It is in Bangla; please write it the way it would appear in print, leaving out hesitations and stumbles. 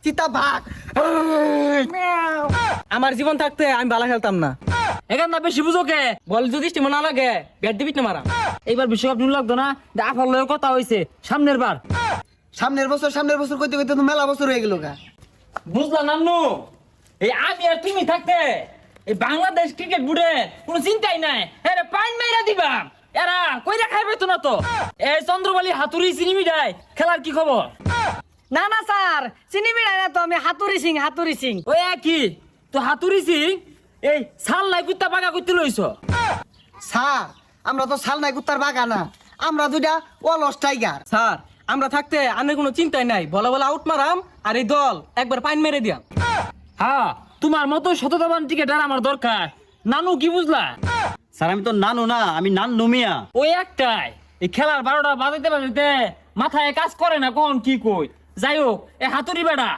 তিতা ভাগ। আমার জীবন থাকতে আমি ভালো খেলতাম না। এখান না বেশি বুঝো কে? বল যদি টিম না লাগে ব্যাট দিবি না মারা। এইবার বিশ্বকাপ নিউ লাগতো না, আফার লয়ের কথা হয়েছে সামনের বার। সামনের বছর কইতে কইতে তো মেলা বছর হয়ে গেল গা। বুঝলা নান্নু, এই আমি আর তুমি থাকতে এই বাংলাদেশ ক্রিকেট বোর্ডে কোনো চিন্তাই নাই। হ্যাঁ পাইন মাইরা দিবা, এরা কইরা খাইবে তো না তো। এই চন্দ্রবালি হাতুড়ি চিনিমি দেয়, খেলার কি খবর? না না স্যার, চিনি বিড়াই না তো, আমি হাতুরি সিং। ওই একই তো হাতুড়ি সিং, এই সাল নাই কুত্তা পাকা করতে লইছ। স্যার আমরা তো সাল নাই কুত্তার বাগানা, আমরা দুইটা অলস টাইগার। স্যার আমরা থাকতে আনের কোনো চিন্তাই নাই, বলা বলা আউট মারাম আর এই দল একবার পাইন মেরে দিয়াম। হ্যাঁ তোমার মতো শতদাবান টিকেটার আমার দরকার। নানু কি বুঝলা? স্যার আমি তো নানু না, আমি নান্নু মিয়া। ওই একটাই, এই খেলার 12টা বাজাইতে বাজাইতে মাথায় কাজ করে না, কখন কি কই। যাই হোক, এ হাতুড়ি বেড়া